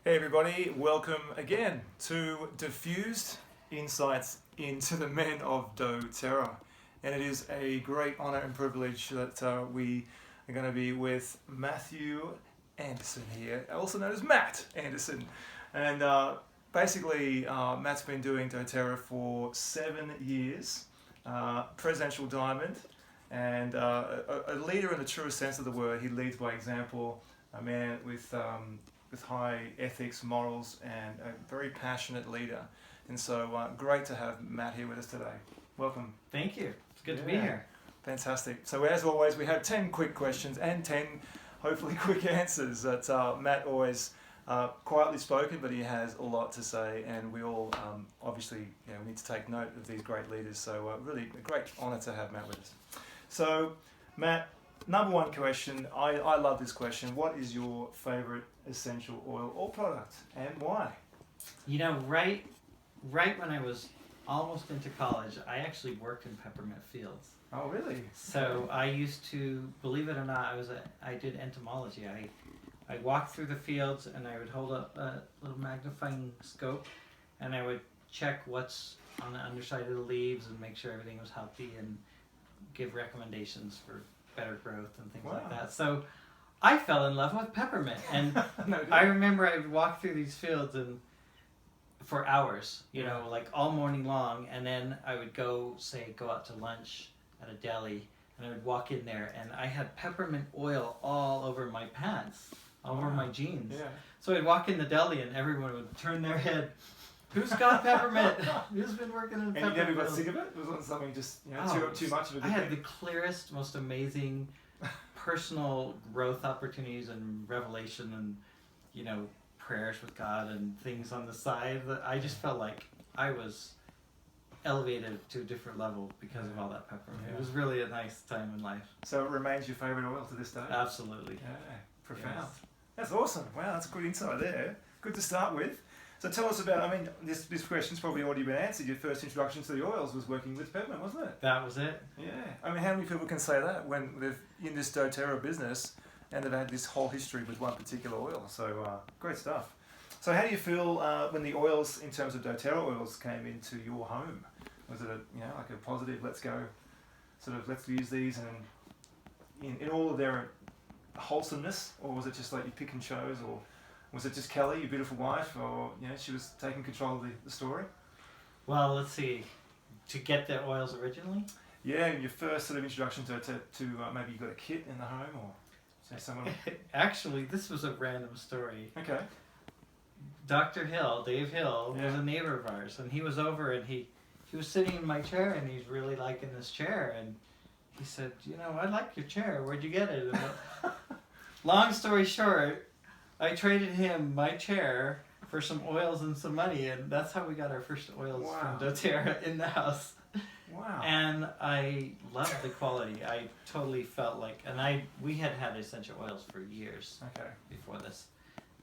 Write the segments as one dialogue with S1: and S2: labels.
S1: Hey everybody, welcome again to Diffused, Insights into the Men of doTERRA. And it is a great honour and privilege that we are going to be with Matthew Anderson here, also known as Matt Anderson. And basically, Matt's been doing doTERRA for 7 years, presidential diamond, and a leader in the truest sense of the word. He leads by example, a man with high ethics, morals, and a very passionate leader. And so great to have Matt here with us today. Welcome.
S2: Thank you. It's good to be here.
S1: Fantastic. So as always, we have 10 quick questions and 10 hopefully quick answers. That Matt always quietly spoken, but he has a lot to say, and we all obviously need to take note of these great leaders. So really a great honour to have Matt with us. So Matt, number one question, I love this question. What is your favourite essential oil or product, and why?
S2: You know, right when I was almost into college, I actually worked in peppermint fields.
S1: Oh, really?
S2: So I used to, believe it or not, I did entomology. I walked through the fields and I would hold up a little magnifying scope and I would check what's on the underside of the leaves and make sure everything was healthy and give recommendations for better growth and things like that. So I fell in love with peppermint, and I remember I would walk through these fields and for hours, like all morning long, and then I would go out to lunch at a deli, and I would walk in there, and I had peppermint oil all over my pants, all over my jeans. Yeah. So I'd walk in the deli, and everyone would turn their head. Who's got peppermint? Who's been working in peppermint?
S1: And you never got sick of it? Was it something just too much of a good
S2: I had the clearest, most amazing personal growth opportunities and revelation and prayers with God and things on the side that I just felt like I was elevated to a different level because of all that peppermint. It was really a nice time in life.
S1: So it remains your favourite oil to this day?
S2: Absolutely.
S1: Yeah, profound. Yes. That's awesome. Wow, that's a good insight there. Good to start with. So tell us about, this question's probably already been answered. Your first introduction to the oils was working with peppermint, wasn't it?
S2: That was it.
S1: Yeah. How many people can say that when they're in this doTERRA business and they've had this whole history with one particular oil? So great stuff. So how do you feel when the oils, in terms of doTERRA oils, came into your home? Was it like a positive, let's go, let's use these and in all of their wholesomeness, or was it just like you pick and chose, or was it just Kelly, your beautiful wife, or she was taking control of the story?
S2: Well, let's see. To get the oils originally?
S1: Yeah, your first sort of introduction to maybe you got a kit in the home, or someone.
S2: Actually, this was a random story.
S1: Okay.
S2: Dr. Hill, Dave Hill, was a neighbor of ours, and he was over and he was sitting in my chair and he's really liking this chair, and he said, I like your chair. Where'd you get it? Long story short, I traded him my chair for some oils and some money, and that's how we got our first oils from doTERRA in the house.
S1: Wow.
S2: And I loved the quality. I totally felt like, and we had essential oils for years before this,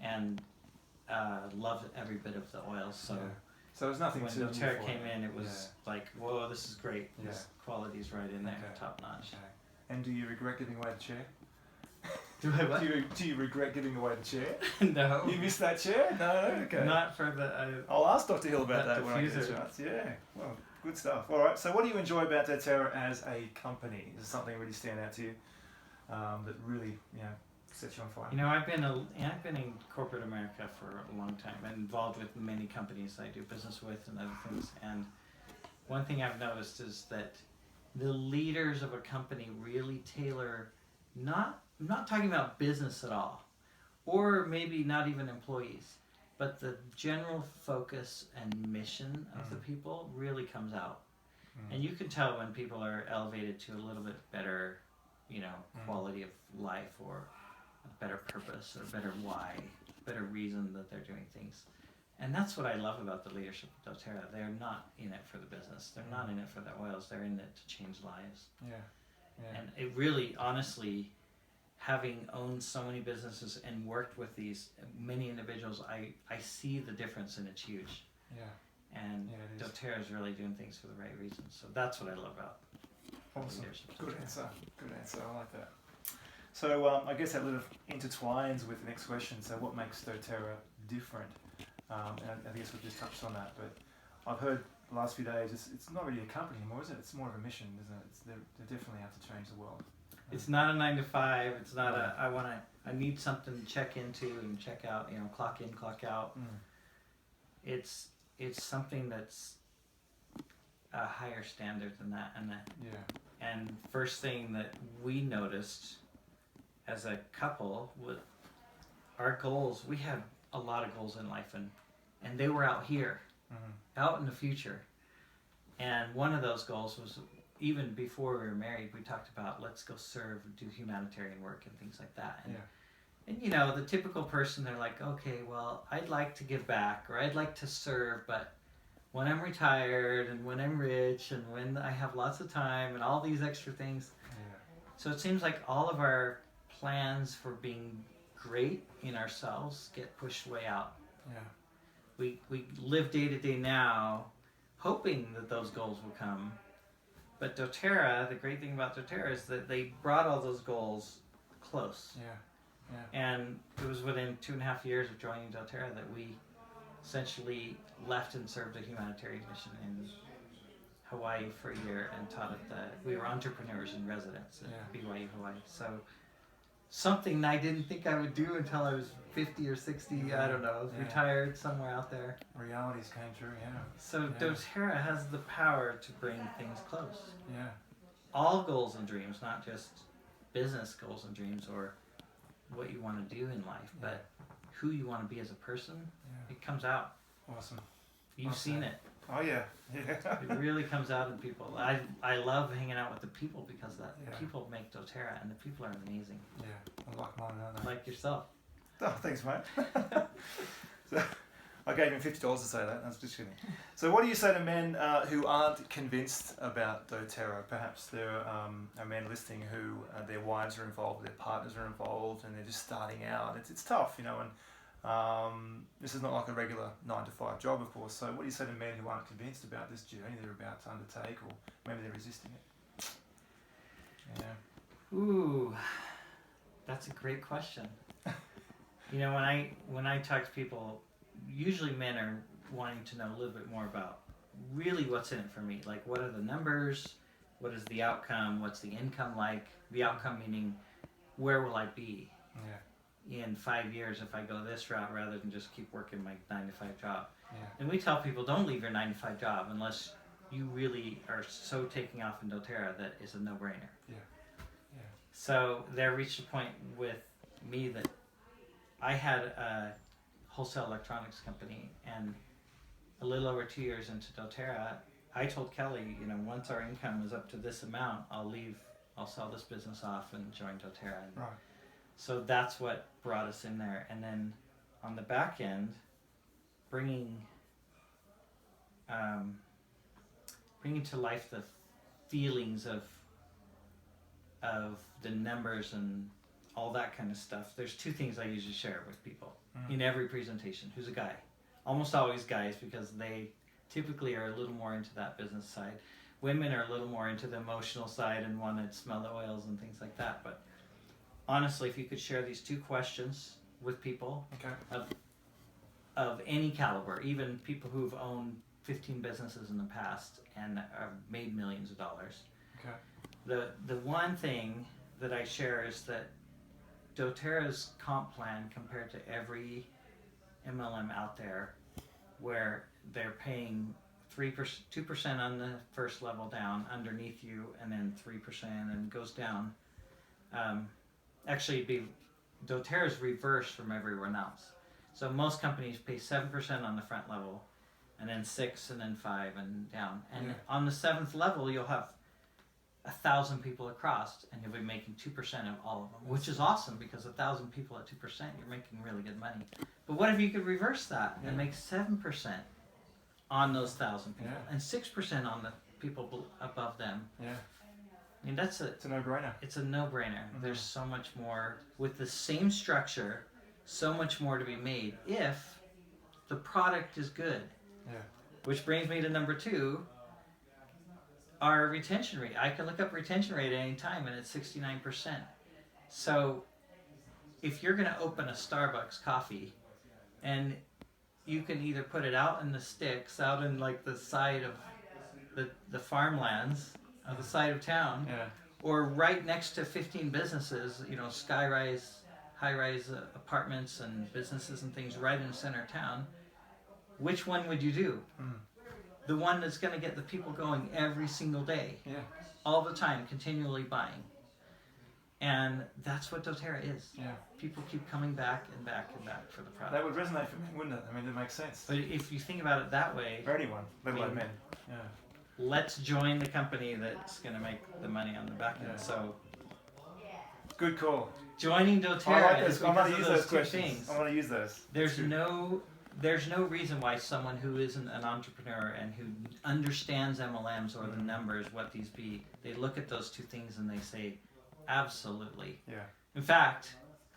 S2: and loved every bit of the oils. So,
S1: so it was nothing
S2: when doTERRA came in, it was like, whoa, this is great. This quality's right in there, top notch. Okay.
S1: And do you regret giving away the chair?
S2: Do I what?
S1: Do you regret giving away the chair?
S2: No.
S1: You missed that chair? No? Okay.
S2: Not for the...
S1: I'll ask Dr. Hill about that when I get a chance. Yeah. Well, good stuff. All right. So what do you enjoy about doTERRA as a company? Does something really stand out to you that really, sets you on fire?
S2: I've been in corporate America for a long time and involved with many companies I do business with and other things. And one thing I've noticed is that the leaders of a company really tailor I'm not talking about business at all, or maybe not even employees, but the general focus and mission of the people really comes out. And you can tell when people are elevated to a little bit better, quality of life, or a better purpose, or better why, better reason that they're doing things. And that's what I love about the leadership of doTERRA. They're not in it for the business. They're not in it for the oils. They're in it to change lives.
S1: Yeah.
S2: And it really, honestly, having owned so many businesses and worked with these many individuals, I see the difference, and it's huge.
S1: Yeah.
S2: And doTERRA is really doing things for the right reasons. So that's what I love about
S1: leadership. Good answer. I like that. So I guess that little intertwines with the next question. So what makes doTERRA different? And I guess we've just touched on that, but I've heard the last few days it's not really a company anymore, is it? It's more of a mission, isn't it? They're definitely out to change the world.
S2: It's not a 9 to 5. It's not I need something to check into and check out. You know, clock in, clock out. It's something that's a higher standard than that. And first thing that we noticed as a couple with our goals, we had a lot of goals in life, and they were out here, out in the future. And one of those goals was, even before we were married, we talked about let's go serve, do humanitarian work and things like that. And you know, the typical person, they're like, okay, well, I'd like to give back, or I'd like to serve, but when I'm retired and when I'm rich and when I have lots of time and all these extra things. So it seems like all of our plans for being great in ourselves get pushed way out. We live day to day now, hoping that those goals will come. But doTERRA, the great thing about doTERRA is that they brought all those goals close. And it was within 2.5 years of joining doTERRA that we essentially left and served a humanitarian mission in Hawaii for a year and taught we were entrepreneurs in residence at BYU Hawaii. So something I didn't think I would do until I was 50 or 60, I don't know, retired somewhere out there.
S1: Realities came true,
S2: So doTERRA has the power to bring things close.
S1: Yeah.
S2: All goals and dreams, not just business goals and dreams or what you want to do in life, but who you want to be as a person. It comes out.
S1: Awesome.
S2: You've seen it.
S1: Oh yeah.
S2: It really comes out in people. I love hanging out with the people because the people make doTERRA, and the people are amazing.
S1: I like mine, aren't they?
S2: Like yourself.
S1: Oh, thanks, mate. So, I gave him $50 to say that. That's just kidding. So, what do you say to men who aren't convinced about doTERRA? Perhaps there are men listening who their wives are involved, their partners are involved, and they're just starting out. It's tough, you know. And this is not like a regular 9 to 5 job, of course. So, what do you say to men who aren't convinced about this journey they're about to undertake, or maybe they're resisting it?
S2: Ooh, that's a great question. You know, when I talk to people, usually men are wanting to know a little bit more about really what's in it for me. Like, what are the numbers? What is the outcome? What's the income like? The outcome meaning, where will I be in 5 years if I go this route rather than just keep working my 9 to 5 job? And we tell people, don't leave your 9 to 5 job unless you really are so taking off in doTERRA that it's a no-brainer. So there reached a point with me that I had a wholesale electronics company, and a little over 2 years into doTERRA, I told Kelly, you know, once our income is up to this amount, I'll sell this business off and join doTERRA. And so that's what brought us in there. And then on the back end, bringing to life the feelings of the numbers and all that kind of stuff. There's 2 things I usually share with people in every presentation. Who's a guy? Almost always guys, because they typically are a little more into that business side. Women are a little more into the emotional side and want to smell the oils and things like that. But honestly, if you could share these 2 questions with people of any caliber, even people who've owned 15 businesses in the past and have made millions of dollars. The one thing that I share is that doTERRA's comp plan, compared to every MLM out there, where they're paying 2% on the first level down underneath you, and then 3% and goes down. Actually, doTERRA's reversed from everyone else. So most companies pay 7% on the front level, and then 6, and then 5, and down. And on the 7th level, you'll have 1,000 people across, and you'll be making 2% of all of them, which is awesome, because 1,000 people at 2%, you're making really good money. But what if you could reverse that and make 7% on those 1,000 people, and 6% on the people above them? I mean, it's a no-brainer. It's a no-brainer. There's so much more with the same structure, so much more to be made if the product is good. Which brings me to number 2. Our retention rate. I can look up retention rate at any time, and it's 69%. So if you're going to open a Starbucks coffee, and you can either put it out in the sticks, out in like the side of the farmlands of the side of town,
S1: Yeah.
S2: or right next to 15 businesses, you know, skyrise, high-rise apartments and businesses and things right in the center of town. Which one would you do? The one that's going to get the people going every single day, all the time, continually buying. And that's what doTERRA is.
S1: Yeah.
S2: People keep coming back and back and back for the product.
S1: That would resonate for men, wouldn't it? I mean, that makes sense.
S2: But if you think about it that way,
S1: For anyone, let alone men. Yeah.
S2: let's join the company that's going to make the money on the back end.
S1: Yeah.
S2: So
S1: Good call.
S2: joining
S1: I
S2: doTERRA
S1: like
S2: is
S1: this. I'm going
S2: because
S1: to use
S2: of
S1: those
S2: those two
S1: questions.
S2: things.
S1: I'm going to use those.
S2: There's no reason why someone who isn't an entrepreneur and who understands MLMs or the numbers, what these be, they look at those two things and they say, absolutely.
S1: Yeah.
S2: In fact,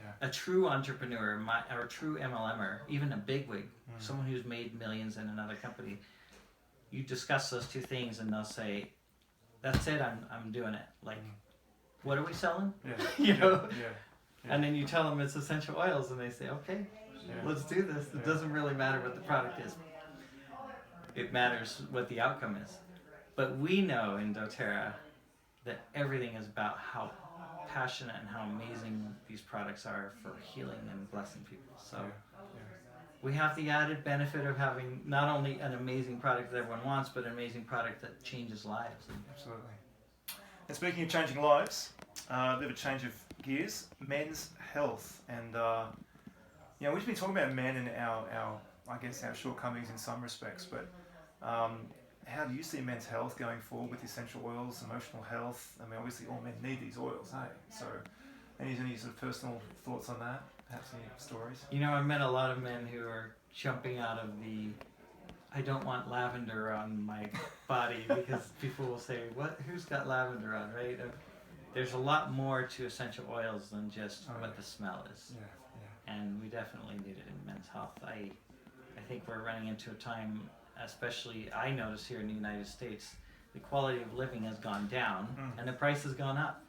S1: Yeah.
S2: a true entrepreneur or a true MLMer, even a bigwig, someone who's made millions in another company, you discuss those two things and they'll say, that's it, I'm doing it. Like, what are we selling?
S1: Yeah.
S2: You know?
S1: Yeah.
S2: And then you tell them it's essential oils and they say, okay, let's do this. It doesn't really matter what the product is. It matters what the outcome is. But we know in doTERRA that everything is about how passionate and how amazing these products are for healing and blessing people. So we have the added benefit of having not only an amazing product that everyone wants, but an amazing product that changes lives.
S1: Absolutely. And speaking of changing lives, a bit of a change of gears, men's health. And, you know, we've been talking about men and our shortcomings in some respects, but how do you see men's health going forward with essential oils, emotional health? I mean, obviously all men need these oils, hey? So any sort of personal thoughts on that? Perhaps any stories?
S2: You know, I've met a lot of men who are jumping out of the I don't want lavender on my body because people will say, "What? Who's got lavender on?" Right? There's a lot more to essential oils than just what the smell is.
S1: Yeah.
S2: And we definitely need it in men's health. I think we're running into a time, especially I notice here in the United States, the quality of living has gone down and the price has gone up.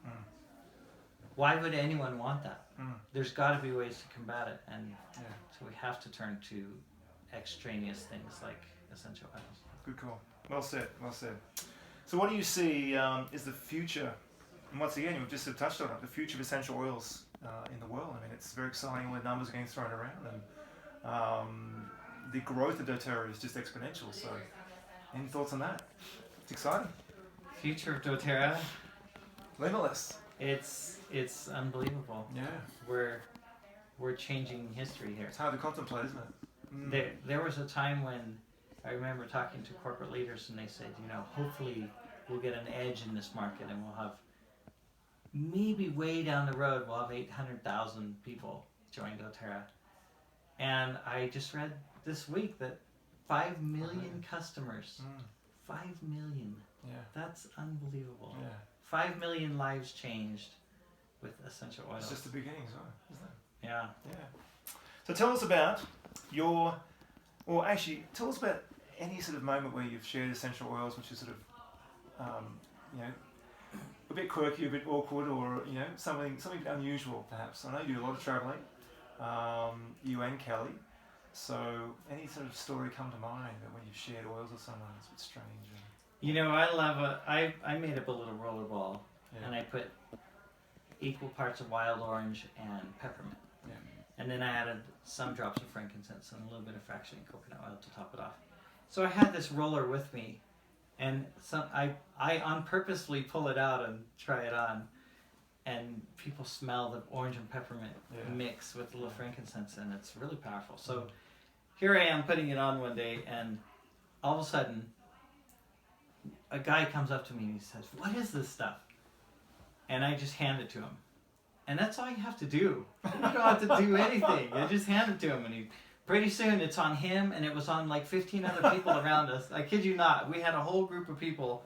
S2: Why would anyone want that? There's got to be ways to combat it, and so we have to turn to extraneous things like essential oils.
S1: Good call. Well said. Well said. So what do you see is the future? And once again, you've just sort of touched on it, the future of essential oils in the world. I mean, it's very exciting when numbers are getting thrown around, and the growth of doTERRA is just exponential. So any thoughts on that? It's exciting.
S2: Future of doTERRA,
S1: Limitless.
S2: it's unbelievable.
S1: Yeah.
S2: We're changing history here.
S1: It's hard to contemplate, isn't it?
S2: There was a time when I remember talking to corporate leaders and they said, you know, hopefully we'll get an edge in this market and we'll have maybe way down the road we'll have 800,000 people join doTERRA. And I just read this week that 5 million customers. 5 million.
S1: Yeah.
S2: That's unbelievable.
S1: Yeah.
S2: 5 million lives changed with essential oils.
S1: It's just the beginning, isn't it?
S2: Yeah.
S1: Yeah. So tell us about tell us about any sort of moment where you've shared essential oils, which is sort of, you know, a bit quirky, a bit awkward, or you know, something unusual perhaps. I know you do a lot of travelling, you and Kelly. So any sort of story come to mind that when you've shared oils with someone that's a bit strange?
S2: You know, I made up a little roller ball, and I put equal parts of wild orange and peppermint.
S1: Yeah.
S2: And then I added some drops of frankincense and a little bit of fractionated coconut oil to top it off. So I had this roller with me, and I unpurposefully pull it out and try it on, and people smell the orange and peppermint mix with a little frankincense, and it's really powerful. So here I am putting it on one day, and all of a sudden, a guy comes up to me and he says, "What is this stuff?" And I just hand it to him. And that's all you have to do. You don't have to do anything. You just hand it to him, and pretty soon it's on him, and it was on like 15 other people around us. I kid you not. We had a whole group of people,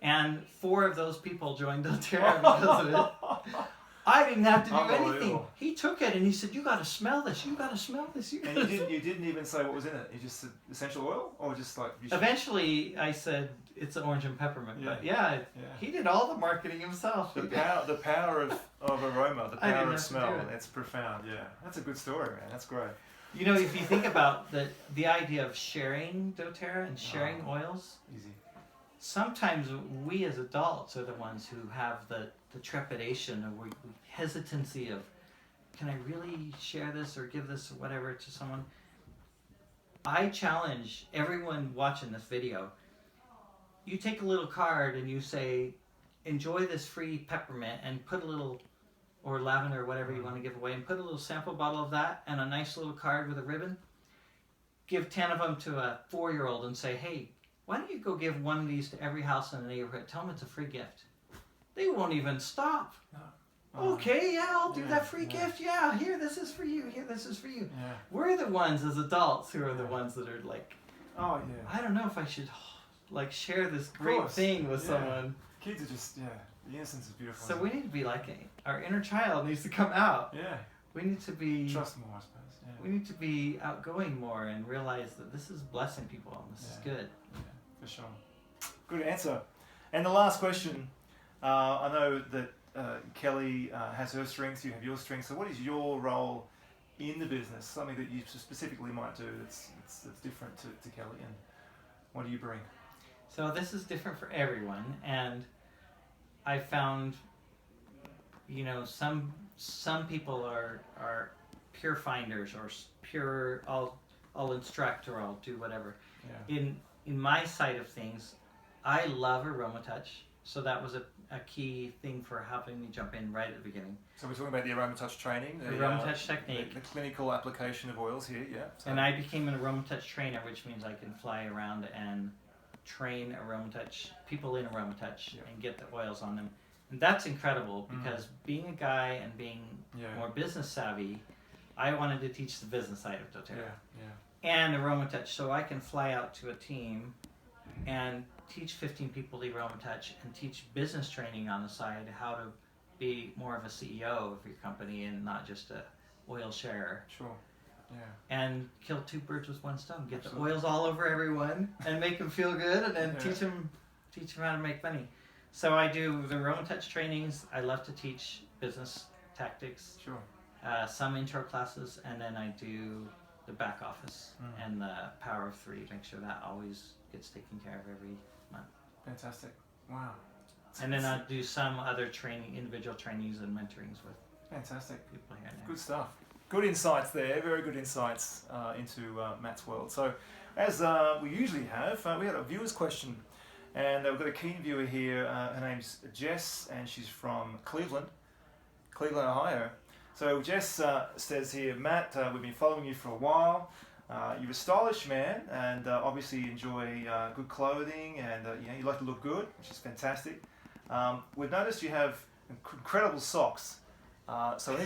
S2: and 4 of those people joined doTERRA because of it. I didn't have to do anything.
S1: Unbelievable.
S2: He took it and he said, "You got to smell this. You got to smell this. You
S1: And
S2: gotta
S1: you didn't even say what was in it. You just said essential oil, or just like.
S2: Eventually, I said it's orange and peppermint.
S1: Yeah.
S2: But yeah, he did all the marketing himself.
S1: The power of aroma, the
S2: I didn't
S1: power
S2: have
S1: of
S2: to
S1: smell.
S2: do it.
S1: It's profound. Yeah, that's a good story, man. That's great.
S2: You know, if you think about the idea of sharing doTERRA and sharing oils,
S1: Easy.
S2: sometimes we as adults are the ones who have the trepidation or hesitancy of, can I really share this or give this or whatever to someone? I challenge everyone watching this video. You take a little card and you say, enjoy this free peppermint, and put a little, or lavender or whatever you want to give away, and put a little sample bottle of that and a nice little card with a ribbon. Give 10 of them to a 4-year-old and say, hey, why don't you go give one of these to every house in the neighborhood? Tell them it's a free gift. They won't even stop.
S1: No.
S2: Okay, yeah, I'll do that free gift. Yeah, here, this is for you. Here, this is for you.
S1: Yeah.
S2: We're the ones as adults who are the ones that are like,
S1: Oh yeah.
S2: I don't know if I should like share this great
S1: course.
S2: thing with
S1: Yeah.
S2: someone.
S1: Kids are just the innocence is beautiful.
S2: So
S1: isn't
S2: we
S1: it?
S2: need to be like, our inner child needs to come out.
S1: Yeah.
S2: We need to be
S1: Trust more, I suppose. Yeah.
S2: we need to be outgoing more and realize that this is blessing people and this is good.
S1: Yeah, for sure. Good answer. And the last question, I know that Kelly has her strengths, you have your strengths. So what is your role in the business? Something that you specifically might do that's different to Kelly, and what do you bring?
S2: So this is different for everyone, and I found, you know, some people are pure finders or pure I'll instruct or I'll do whatever.
S1: Yeah.
S2: In my side of things, I love Aroma Touch, so that was a key thing for helping me jump in right at the beginning.
S1: So we're talking about the Aroma Touch training, the
S2: Aroma Touch technique,
S1: the clinical application of oils here. Yeah. So.
S2: and I became an Aroma Touch trainer, which means I can fly around and train Aroma Touch people in Aroma Touch and get the oils on them. And that's incredible because being a guy and being more business savvy, I wanted to teach the business side of doTERRA and Aroma Touch, so I can fly out to a team and teach 15 people the Aroma Touch and teach business training on the side, how to be more of a CEO of your company and not just a oil sharer.
S1: Sure. Yeah.
S2: And kill 2 birds with 1 stone. Get the oils all over everyone and make them feel good, and then teach them how to make money. So I do the Aroma Touch trainings. I love to teach business tactics.
S1: Sure.
S2: Some intro classes, and then I do the back office and the power of 3. Make sure that always gets taken care of every month.
S1: Fantastic. Wow.
S2: And then I do some other training, individual trainings and mentorings with
S1: Fantastic.
S2: people here and there.
S1: Good stuff. Good insights there. Very good insights into Matt's world. So, as we usually have, we had a viewer's question, and we've got a keen viewer here. Her name's Jess, and she's from Cleveland, Ohio. So Jess says here, Matt, we've been following you for a while. You're a stylish man, and obviously enjoy good clothing, and you like to look good, which is fantastic. We've noticed you have incredible socks. So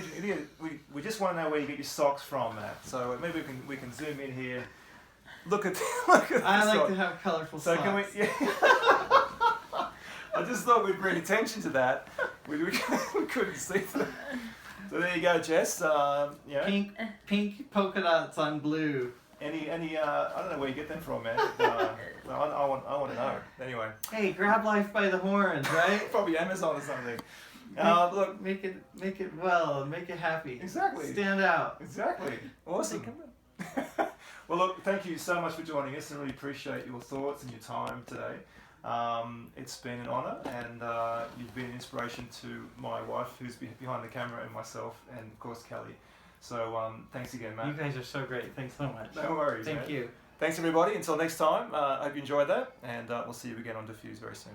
S1: we just want to know where you get your socks from, Matt. So maybe we can zoom in here. Look at
S2: I like to have colorful socks.
S1: Can we? Yeah. I just thought we'd bring attention to that. We couldn't see them. So there you go, Jess.
S2: Pink polka dots on blue.
S1: Any I don't know where you get them from, man. I want to know. Anyway.
S2: Hey, grab life by the horns, right?
S1: Probably Amazon or something. Look,
S2: make it well and make it happy.
S1: Exactly.
S2: Stand out.
S1: Exactly. Awesome. Well, look, thank you so much for joining us. I really appreciate your thoughts and your time today. It's been an honour, and you've been an inspiration to my wife, who's behind the camera, and myself, and of course Kelly. So thanks again, Matt.
S2: You guys are so great. Thanks so much.
S1: No worries.
S2: Thank you.
S1: Thanks everybody. Until next time. I hope you enjoyed that, and we'll see you again on Diffused very soon.